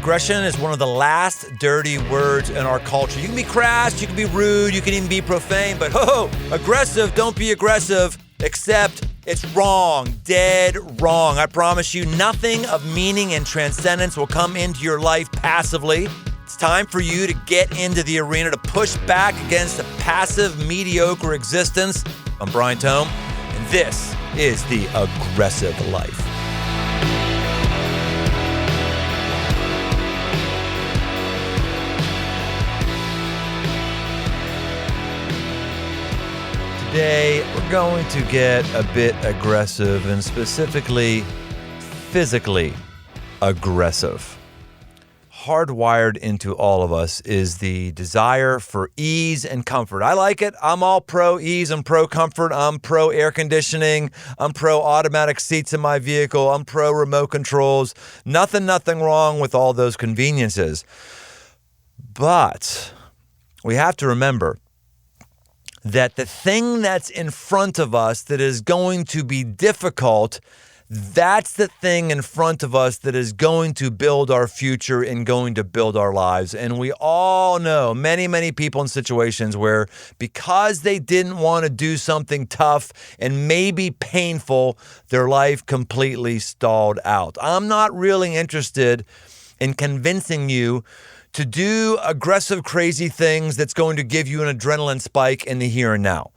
Aggression is one of the last dirty words in our culture. You can be crass, you can be rude, you can even be profane, but aggressive, don't be aggressive, except it's wrong, dead wrong. I promise you, nothing of meaning and transcendence will come into your life passively. It's time for you to get into the arena, to push back against a passive, mediocre existence. I'm Brian Tome, and this is The Aggressive Life. Today, we're going to get a bit aggressive and specifically physically aggressive. Hardwired into all of us is the desire for ease and comfort. I like it. I'm all pro ease and pro comfort. I'm pro air conditioning. I'm pro automatic seats in my vehicle. I'm pro remote controls. Nothing wrong with all those conveniences. But we have to remember that the thing that's in front of us that is going to be difficult, that's the thing in front of us that is going to build our future and going to build our lives. And we all know many people in situations where because they didn't want to do something tough and maybe painful, their life completely stalled out. I'm not really interested in convincing you to do aggressive, crazy things that's going to give you an adrenaline spike in the here and now.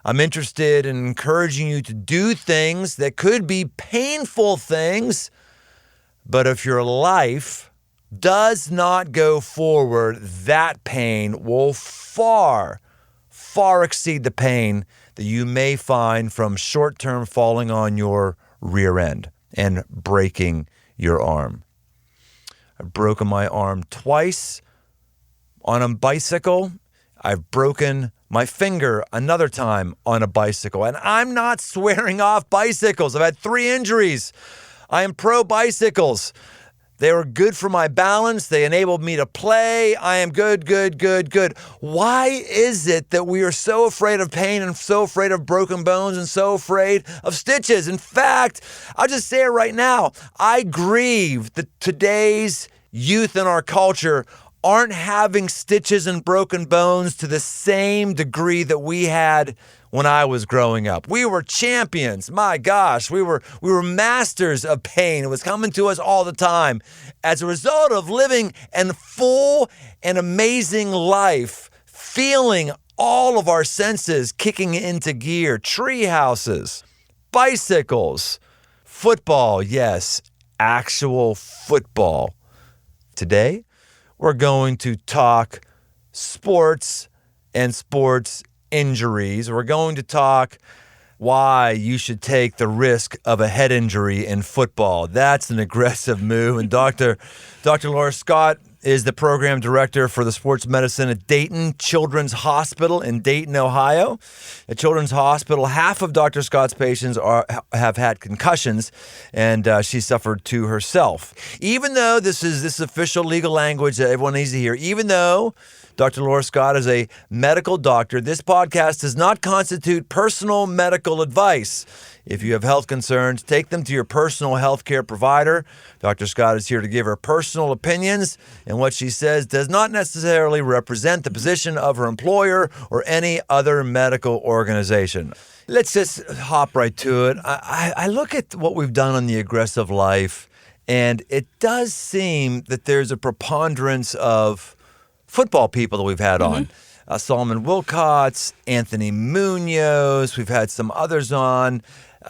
I'm interested in encouraging you to do things that could be painful things, but if your life does not go forward, that pain will far exceed the pain that you may find from short-term falling on your rear end and breaking your arm. I've broken my arm twice on a bicycle. I've broken my finger another time on a bicycle. And I'm not swearing off bicycles. I've had 3 injuries. I am pro bicycles. They were good for my balance. They enabled me to play. I am good. Why is it that we are so afraid of pain and so afraid of broken bones and so afraid of stitches? In fact, I'll just say it right now. I grieve that today's youth in our culture aren't having stitches and broken bones to the same degree that we had when I was growing up. We were champions. My gosh, we were masters of pain. It was coming to us all the time as a result of living a full and amazing life, feeling all of our senses kicking into gear. Tree houses, bicycles, football, yes, actual football. Today, we're going to talk sports and sports injuries. We're going to talk why you should take the risk of a head injury in football. That's an aggressive move. And Dr. Lora Scott is the program director for the sports medicine at Dayton Children's Hospital in Dayton, Ohio. At Children's Hospital, half of Dr. Scott's patients have had concussions, and she suffered 2 herself. Even though this is official legal language that everyone needs to hear, even though Dr. Lora Scott is a medical doctor, this podcast does not constitute personal medical advice. If you have health concerns, take them to your personal health care provider. Dr. Scott is here to give her personal opinions, and what she says does not necessarily represent the position of her employer or any other medical organization. Let's just hop right to it. I look at what we've done on The Aggressive Life, and it does seem that there's a preponderance of football people that we've had on. Solomon Wilcots, Anthony Munoz, we've had some others on.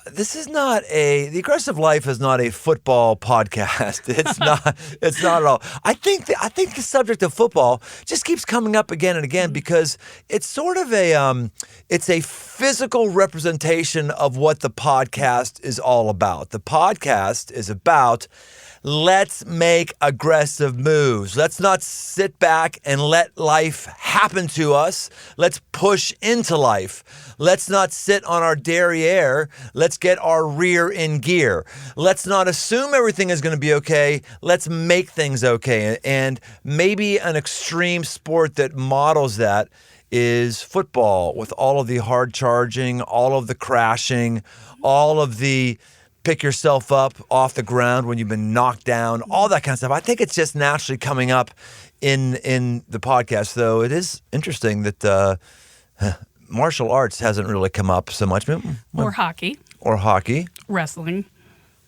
The Aggressive Life is not a football podcast. It's not at all. I think the subject of football just keeps coming up again and again because it's sort of it's a physical representation of what the podcast is all about. The podcast is about let's make aggressive moves. Let's not sit back and let life happen to us. Let's push into life. Let's not sit on our derriere. Let's get our rear in gear. Let's not assume everything is going to be okay. Let's make things okay. And maybe an extreme sport that models that is football, with all of the hard charging, all of the crashing, all of the pick yourself up off the ground when you've been knocked down, all that kind of stuff. I think it's just naturally coming up in the podcast, though. It is interesting that martial arts hasn't really come up so much. Or hockey. Or hockey. Wrestling.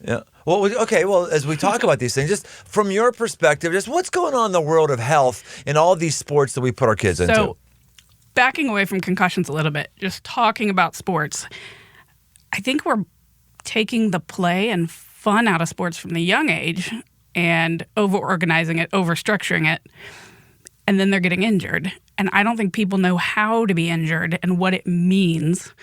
Yeah. Well, okay. Well, as we talk about these things, just from your perspective, just what's going on in the world of health in all these sports that we put our kids into? So, backing away from concussions a little bit, just talking about sports, I think we're taking the play and fun out of sports from the young age and over-organizing it, over-structuring it, and then they're getting injured. And I don't think people know how to be injured and what it means.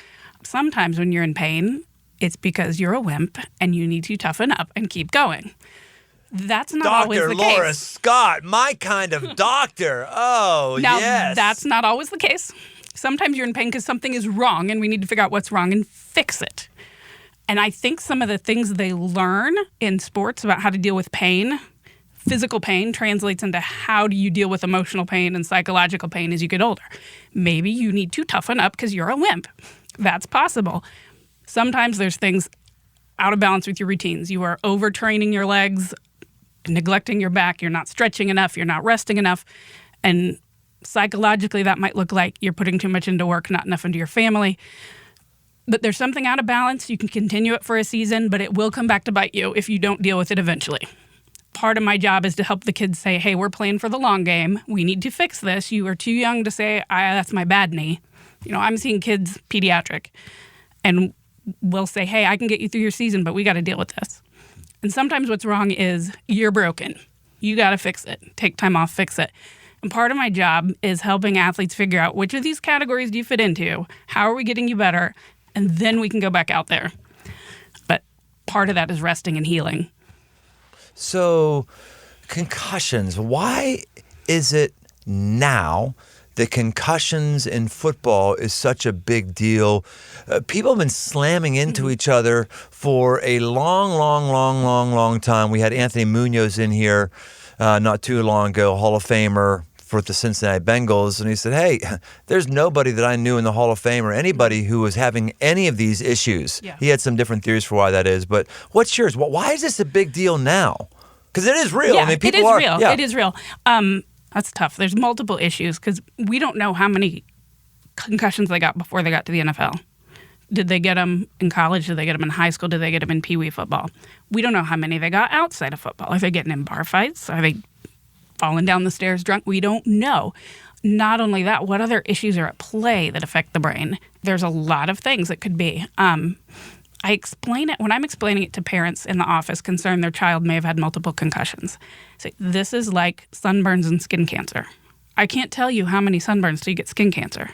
Sometimes when you're in pain, it's because you're a wimp and you need to toughen up and keep going. That's not always the case. Dr. Lora Scott, my kind of doctor. Oh, now, yes. That's not always the case. Sometimes you're in pain because something is wrong and we need to figure out what's wrong and fix it. And I think some of the things they learn in sports about how to deal with pain, physical pain, translates into how do you deal with emotional pain and psychological pain as you get older. Maybe you need to toughen up because you're a wimp. That's possible. Sometimes there's things out of balance with your routines. You are overtraining your legs, neglecting your back. You're not stretching enough. You're not resting enough. And psychologically, that might look like you're putting too much into work, not enough into your family. But there's something out of balance. You can continue it for a season, but it will come back to bite you if you don't deal with it eventually. Part of my job is to help the kids say, hey, we're playing for the long game. We need to fix this. You are too young to say, that's my bad knee. I'm seeing kids, pediatric, and we'll say, hey, I can get you through your season, but we got to deal with this. And sometimes what's wrong is you're broken. You got to fix it. Take time off, fix it. And part of my job is helping athletes figure out which of these categories do you fit into, how are we getting you better, and then we can go back out there. But part of that is resting and healing. So, concussions, why is it now that concussions in football is such a big deal? People have been slamming into each other for a long time. We had Anthony Munoz in here not too long ago, Hall of Famer for the Cincinnati Bengals, and he said, hey, there's nobody that I knew in the Hall of Fame or anybody who was having any of these issues. Yeah. He had some different theories for why that is, but what's yours? Why is this a big deal now? Because it is real. Yeah, I mean, people it is are, real. Yeah. It is real. That's tough. There's multiple issues because we don't know how many concussions they got before they got to the NFL. Did they get them in college? Did they get them in high school? Did they get them in Pee Wee football? We don't know how many they got outside of football. Are they getting in bar fights? Are they falling down the stairs drunk? We don't know. Not only that, what other issues are at play that affect the brain? There's a lot of things it could be. I explain it when I'm explaining it to parents in the office concerned their child may have had multiple concussions. So this is like sunburns and skin cancer. I can't tell you how many sunburns till you get skin cancer.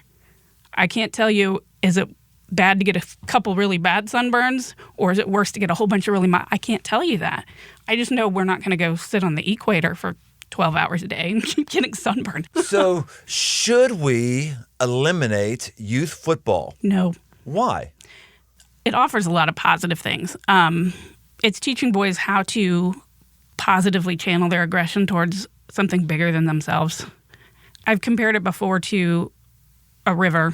I can't tell you, is it bad to get a couple really bad sunburns or is it worse to get a whole bunch of really mild? I can't tell you that. I just know we're not going to go sit on the equator for 12 hours a day and keep getting sunburned. So should we eliminate youth football? No. Why? It offers a lot of positive things. It's teaching boys how to positively channel their aggression towards something bigger than themselves. I've compared it before to a river.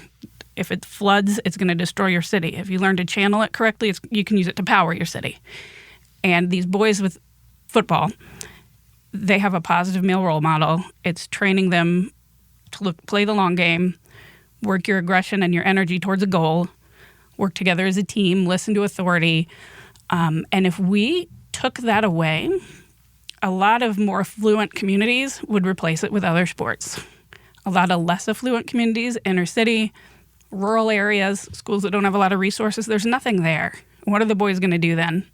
If it floods, it's going to destroy your city. If you learn to channel it correctly, you can use it to power your city. And these boys with football, they have a positive male role model. It's training them to play the long game, work your aggression and your energy towards a goal, work together as a team, listen to authority. And if we took that away, a lot of more affluent communities would replace it with other sports. A lot of less affluent communities, inner city, rural areas, schools that don't have a lot of resources, there's nothing there. What are the boys going to do then?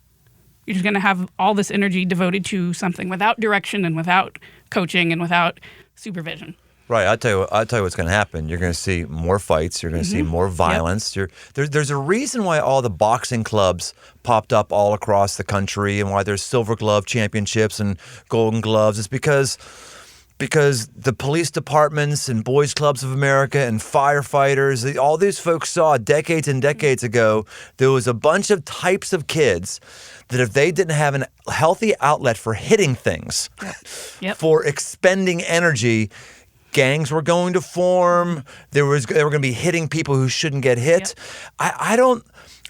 You're just going to have all this energy devoted to something without direction and without coaching and without supervision. Right. I'll tell you what's going to happen. You're going to see more fights. You're going to see more violence. Yep. There's a reason why all the boxing clubs popped up all across the country and why there's silver glove championships and golden gloves. It's because the police departments and boys clubs of America and firefighters, all these folks saw decades and decades ago, there was a bunch of types of kids that if they didn't have a healthy outlet for hitting things, for expending energy, gangs were going to form. They were going to be hitting people who shouldn't get hit.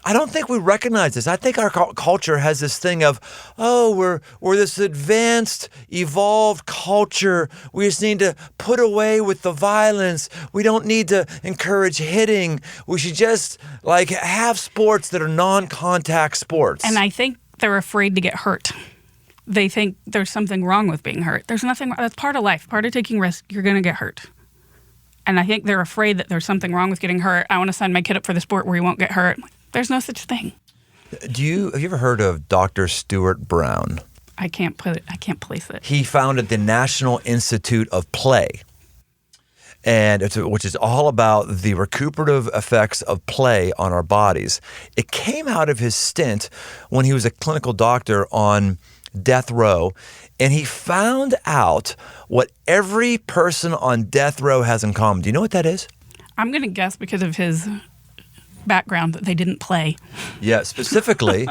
I don't think we recognize this. I think our culture has this thing of, oh, we're this advanced, evolved culture. We just need to put away with the violence. We don't need to encourage hitting. We should just like have sports that are non-contact sports. And I think they're afraid to get hurt. They think there's something wrong with being hurt. There's nothing. That's part of life. Part of taking risk. You're going to get hurt. And I think they're afraid that there's something wrong with getting hurt. I want to sign my kid up for the sport where he won't get hurt. There's no such thing. Have you ever heard of Dr. Stuart Brown? I can't place it. He founded the National Institute of Play, and which is all about the recuperative effects of play on our bodies. It came out of his stint when he was a clinical doctor on death row, and he found out what every person on death row has in common. Do you know what that is? I'm going to guess because of his background that they didn't play. Yeah, specifically,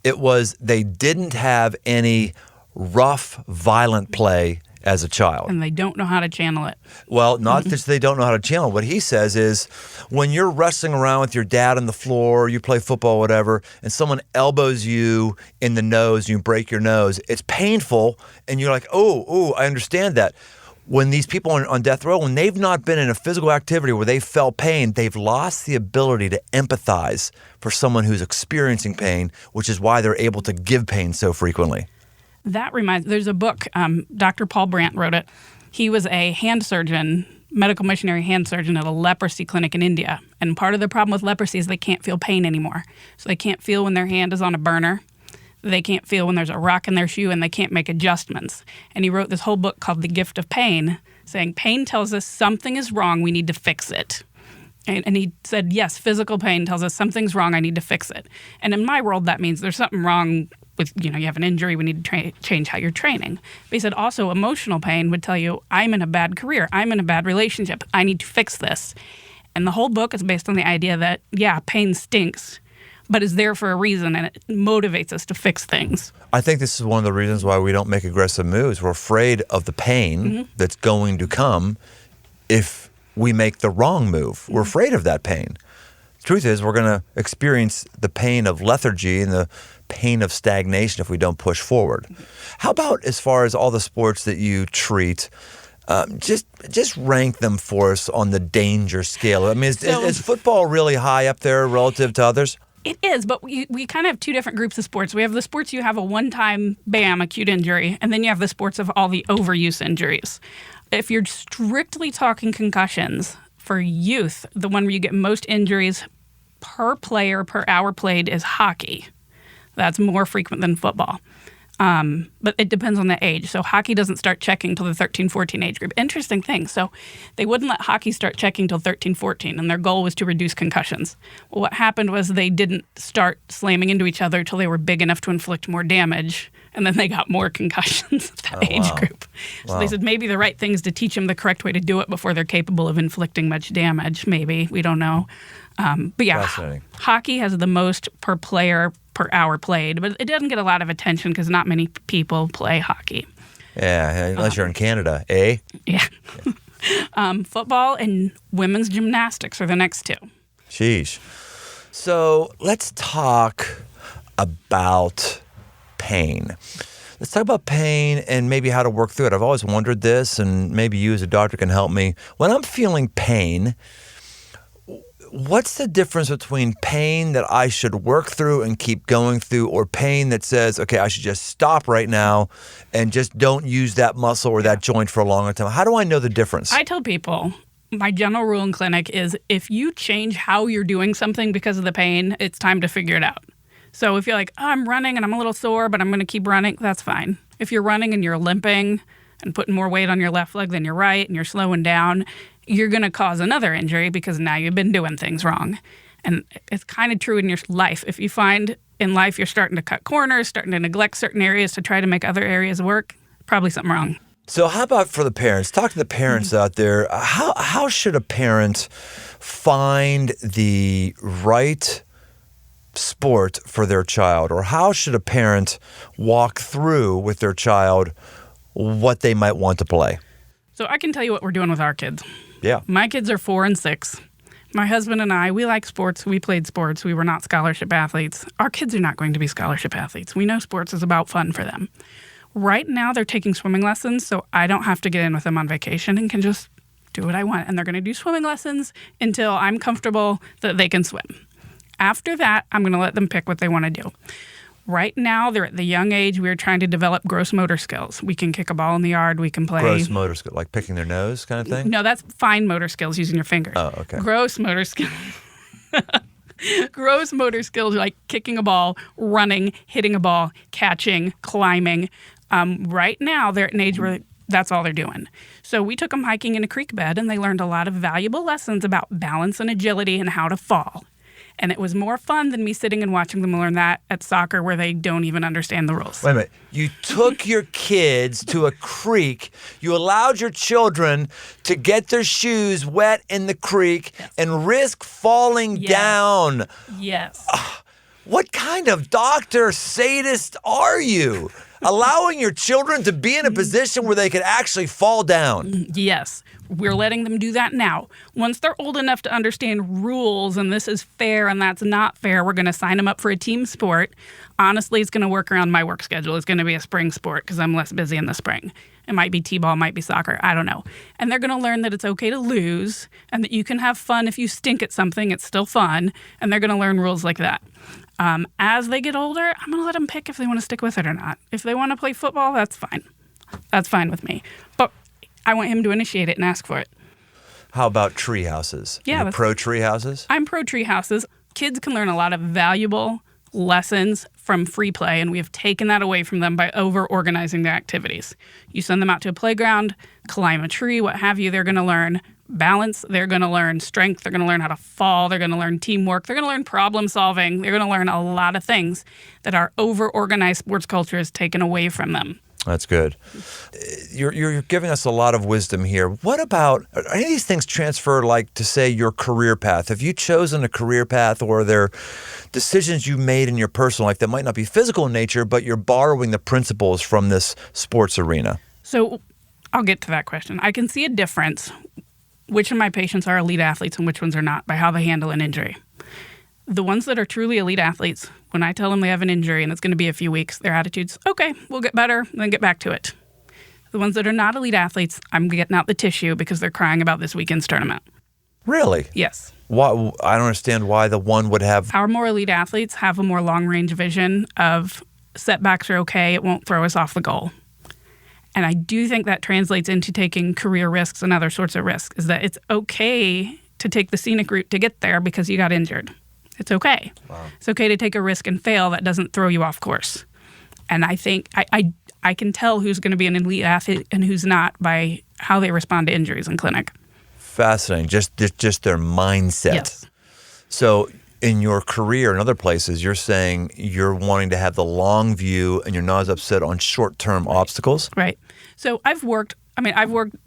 it was they didn't have any rough, violent play as a child. And they don't know how to channel it. Well, not just they don't know how to channel. What he says is when you're wrestling around with your dad on the floor, you play football, whatever, and someone elbows you in the nose, you break your nose, it's painful, and you're like, oh, I understand that. When these people on death row, when they've not been in a physical activity where they felt pain, they've lost the ability to empathize for someone who's experiencing pain, which is why they're able to give pain so frequently. That reminds, there's a book, Dr. Paul Brandt wrote it. He was a hand surgeon, medical missionary hand surgeon at a leprosy clinic in India. And part of the problem with leprosy is they can't feel pain anymore. So they can't feel when their hand is on a burner. They can't feel when there's a rock in their shoe, and they can't make adjustments. And he wrote this whole book called The Gift of Pain, saying pain tells us something is wrong, we need to fix it. And he said, yes, physical pain tells us something's wrong, I need to fix it. And in my world, that means there's something wrong with, you have an injury, we need to change how you're training. But he said also emotional pain would tell you, I'm in a bad career, I'm in a bad relationship, I need to fix this. And the whole book is based on the idea that, yeah, pain stinks, but is there for a reason, and it motivates us to fix things. I think this is one of the reasons why we don't make aggressive moves. We're afraid of the pain that's going to come if we make the wrong move. We're afraid of that pain. The truth is, we're going to experience the pain of lethargy and the pain of stagnation if we don't push forward. How about as far as all the sports that you treat? Just rank them for us on the danger scale. I mean, is football really high up there relative to others? It is, but we kind of have two different groups of sports. We have the sports you have a one-time, bam, acute injury, and then you have the sports of all the overuse injuries. If you're strictly talking concussions, for youth, the one where you get most injuries per player per hour played is hockey. That's more frequent than football. But it depends on the age. So hockey doesn't start checking until the 13, 14 age group. Interesting thing. So they wouldn't let hockey start checking until 13, 14, and their goal was to reduce concussions. Well, what happened was they didn't start slamming into each other until they were big enough to inflict more damage, and then they got more concussions at that age group. So they said maybe the right thing is to teach them the correct way to do it before they're capable of inflicting much damage. Maybe. We don't know. But yeah, hockey has the most per player per hour played, but it doesn't get a lot of attention because not many people play hockey. Yeah, unless you're in Canada, eh? Yeah. Football and women's gymnastics are the next two. Sheesh. So let's talk about pain. Let's talk about pain and maybe how to work through it. I've always wondered this, and maybe you as a doctor can help me. When I'm feeling pain, what's the difference between pain that I should work through and keep going through, or pain that says, okay, I should just stop right now and just don't use that muscle or that joint for a longer time? How do I know the difference? I tell people, my general rule in clinic is if you change how you're doing something because of the pain, it's time to figure it out. So if you're like, oh, I'm running and I'm a little sore, but I'm going to keep running, that's fine. If you're running and you're limping and putting more weight on your left leg than your right and you're slowing down, you're going to cause another injury because now you've been doing things wrong. And it's kind of true in your life. If you find in life you're starting to cut corners, starting to neglect certain areas to try to make other areas work, probably something wrong. So how about for the parents? Talk to the parents out there. How should a parent find the right sport for their child? Or how should a parent walk through with their child what they might want to play? So I can tell you what we're doing with our kids. Yeah. My kids are 4 and 6. My husband and I, we like sports. We played sports. We were not scholarship athletes. Our kids are not going to be scholarship athletes. We know sports is about fun for them. Right now, they're taking swimming lessons, so I don't have to get in with them on vacation and can just do what I want. And they're going to do swimming lessons until I'm comfortable that they can swim. After that, I'm going to let them pick what they want to do. Right now, they're at the young age we're trying to develop gross motor skills. We can kick a ball in the yard. We can play. Gross motor skill, like picking their nose kind of thing? No, that's fine motor skills using your fingers. Oh, okay. Gross motor skills. Gross motor skills like kicking a ball, running, hitting a ball, catching, climbing. Right now, they're at an age where that's all they're doing. So we took them hiking in a creek bed, and they learned a lot of valuable lessons about balance and agility and how to fall. And it was more fun than me sitting and watching them learn that at soccer where they don't even understand the rules. Wait a minute. You took your kids to a creek. You allowed your children to get their shoes wet in the creek and risk falling down. Yes. What kind of doctor sadist are you? Allowing your children to be in a position where they could actually fall down. Yes. We're letting them do that now. Once they're old enough to understand rules and this is fair and that's not fair, we're going to sign them up for a team sport. Honestly, it's going to work around my work schedule. It's going to be a spring sport because I'm less busy in the spring. It might be t-ball, might be soccer. I don't know. And they're going to learn that it's okay to lose and that you can have fun. If you stink at something, it's still fun. And they're going to learn rules like that. As they get older, I'm going to let them pick if they want to stick with it or not. If they want to play football, that's fine. That's fine with me. But I want him to initiate it and ask for it. How about tree houses? Yeah. Are you pro tree houses? I'm pro tree houses. Kids can learn a lot of valuable lessons from free play, and we have taken that away from them by over-organizing their activities. You send them out to a playground, climb a tree, what have you, they're going to learn balance, they're going to learn strength, they're going to learn how to fall, they're going to learn teamwork, they're going to learn problem solving, they're going to learn a lot of things that our over-organized sports culture has taken away from them. That's good. You're giving us a lot of wisdom here. What about, are any of these things transfer like to say your career path? Have you chosen a career path, or are there decisions you made in your personal life that might not be physical in nature, but you're borrowing the principles from this sports arena? So I'll get to that question. I can see a difference which of my patients are elite athletes and which ones are not by how they handle an injury. The ones that are truly elite athletes, when I tell them they have an injury and it's going to be a few weeks, their attitude's, okay, we'll get better, then get back to it. The ones that are not elite athletes, I'm getting out the tissue because they're crying about this weekend's tournament. Really? Yes. Why? I don't understand why the one would have... Our more elite athletes have a more long-range vision of setbacks are okay, it won't throw us off the goal. And I do think that translates into taking career risks and other sorts of risks, is that it's okay to take the scenic route to get there because you got injured. It's okay. Wow. It's okay to take a risk and fail. That doesn't throw you off course. And I think I can tell who's going to be an elite athlete and who's not by how they respond to injuries in clinic. Fascinating. Just their mindset. Yes. So in your career and other places, you're saying you're wanting to have the long view and you're not as upset on short-term obstacles? Right. So I've worked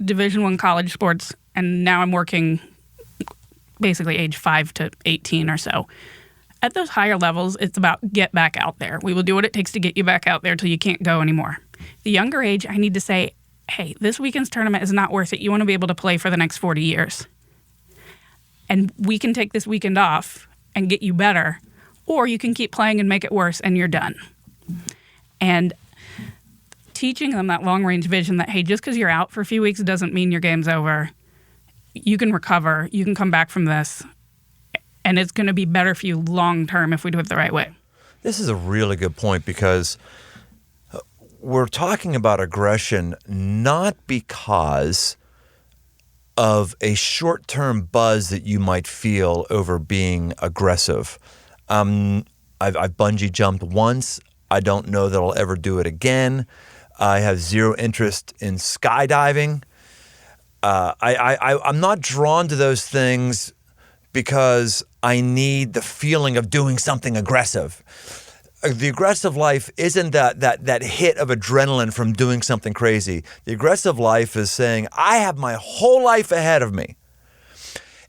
Division I college sports, and now I'm working basically age 5 to 18 or so. At those higher levels, it's about get back out there. We will do what it takes to get you back out there till you can't go anymore. The younger age, I need to say, hey, this weekend's tournament is not worth it. You want to be able to play for the next 40 years. And we can take this weekend off and get you better, or you can keep playing and make it worse and you're done. And teaching them that long-range vision that, hey, just because you're out for a few weeks doesn't mean your game's over. You can recover. You can come back from this. And it's going to be better for you long-term if we do it the right way. This is a really good point, because we're talking about aggression not because of a short-term buzz that you might feel over being aggressive. I've bungee jumped once. I don't know that I'll ever do it again. I have zero interest in skydiving. I'm not drawn to those things because I need the feeling of doing something aggressive. The aggressive life isn't that hit of adrenaline from doing something crazy. The aggressive life is saying, I have my whole life ahead of me.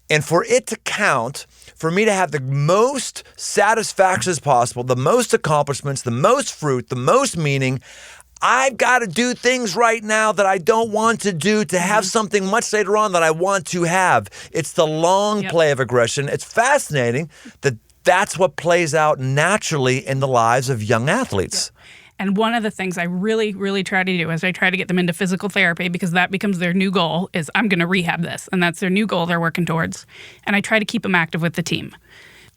And for it to count, for me to have the most satisfaction as possible, the most accomplishments, the most fruit, the most meaning, I've got to do things right now that I don't want to do to have something much later on that I want to have. It's the long play of aggression. It's fascinating that that's what plays out naturally in the lives of young athletes. And one of the things I really, really try to do is I try to get them into physical therapy, because that becomes their new goal, is I'm going to rehab this. And that's their new goal they're working towards. And I try to keep them active with the team.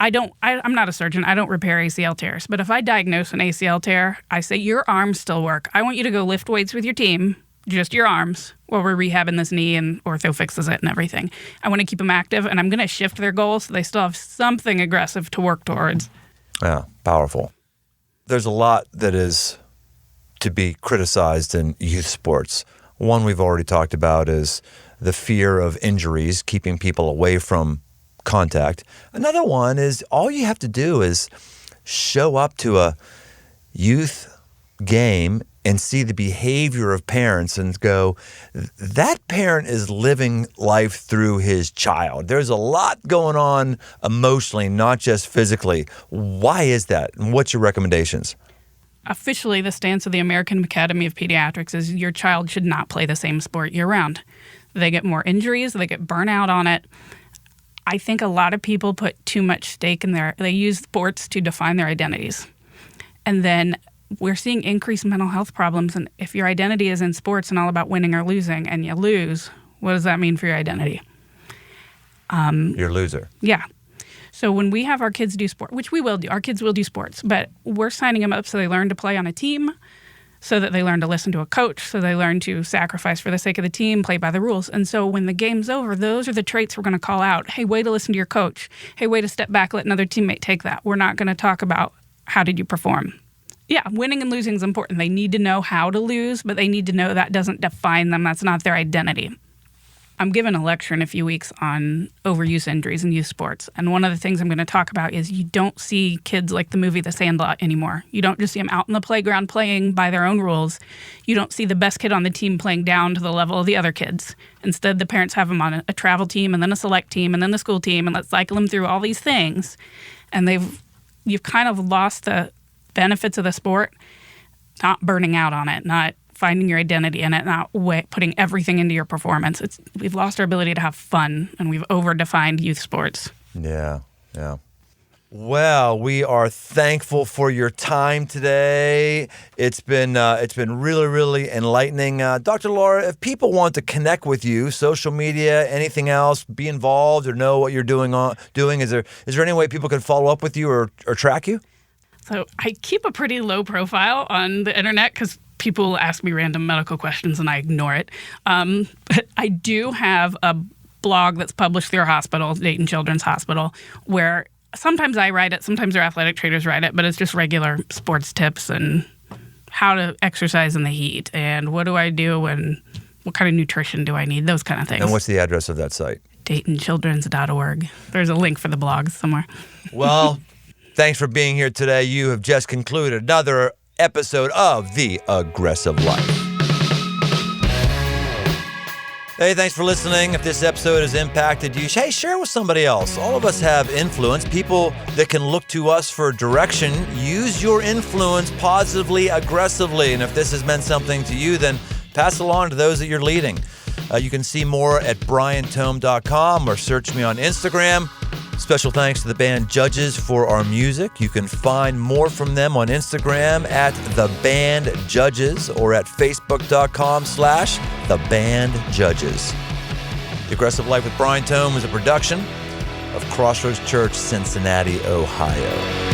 I'm not a surgeon. I don't repair ACL tears. But if I diagnose an ACL tear, I say, your arms still work. I want you to go lift weights with your team, just your arms, while we're rehabbing this knee and ortho fixes it and everything. I want to keep them active, and I'm going to shift their goals so they still have something aggressive to work towards. Yeah, powerful. There's a lot that is to be criticized in youth sports. One we've already talked about is the fear of injuries, keeping people away from contact. Another one is all you have to do is show up to a youth game and see the behavior of parents and go, that parent is living life through his child. There's a lot going on emotionally, not just physically. Why is that? And what's your recommendations? Officially, the stance of the American Academy of Pediatrics is your child should not play the same sport year-round. They get more injuries. They get burnout on it. I think a lot of people put too much stake in they use sports to define their identities. And then we're seeing increased mental health problems. And if your identity is in sports and all about winning or losing, and you lose, what does that mean for your identity? You're a loser. Yeah. So when we have our kids do sport, which we will do, our kids will do sports, but we're signing them up so they learn to play on a team, so that they learn to listen to a coach, so they learn to sacrifice for the sake of the team, play by the rules. And so when the game's over, those are the traits we're going to call out. Hey, way to listen to your coach. Hey, way to step back, let another teammate take that. We're not going to talk about how did you perform. Yeah, winning and losing is important. They need to know how to lose, but they need to know that doesn't define them. That's not their identity. I'm giving a lecture in a few weeks on overuse injuries in youth sports. And one of the things I'm going to talk about is you don't see kids like the movie The Sandlot anymore. You don't just see them out in the playground playing by their own rules. You don't see the best kid on the team playing down to the level of the other kids. Instead, the parents have them on a travel team and then a select team and then the school team, and let's cycle them through all these things. And you've kind of lost the benefits of the sport, not burning out on it, not finding your identity in it, not putting everything into your performance. We've lost our ability to have fun, and we've over-defined youth sports. Yeah. Well, we are thankful for your time today. It's been really, really enlightening. Dr. Lora, if people want to connect with you, social media, anything else, be involved or know what you're doing, is there any way people can follow up with you or track you? So I keep a pretty low profile on the internet because people ask me random medical questions and I ignore it. But I do have a blog that's published through our hospital, Dayton Children's Hospital, where sometimes I write it, sometimes our athletic trainers write it, but it's just regular sports tips and how to exercise in the heat and what do I do and what kind of nutrition do I need, those kind of things. And what's the address of that site? DaytonChildren's.org. There's a link for the blog somewhere. Well, thanks for being here today. You have just concluded another episode of The Aggressive Life. Hey, thanks for listening. If this episode has impacted you, hey, share with somebody else. All of us have influence, people that can look to us for direction. Use your influence positively, aggressively. And if this has meant something to you, then pass it along to those that you're leading. You can see more at briantome.com or search me on Instagram. Special thanks to the band Judges for our music. You can find more from them on Instagram at The Band Judges or at facebook.com/The Band Judges. The Aggressive Life with Brian Tome is a production of Crossroads Church, Cincinnati, Ohio.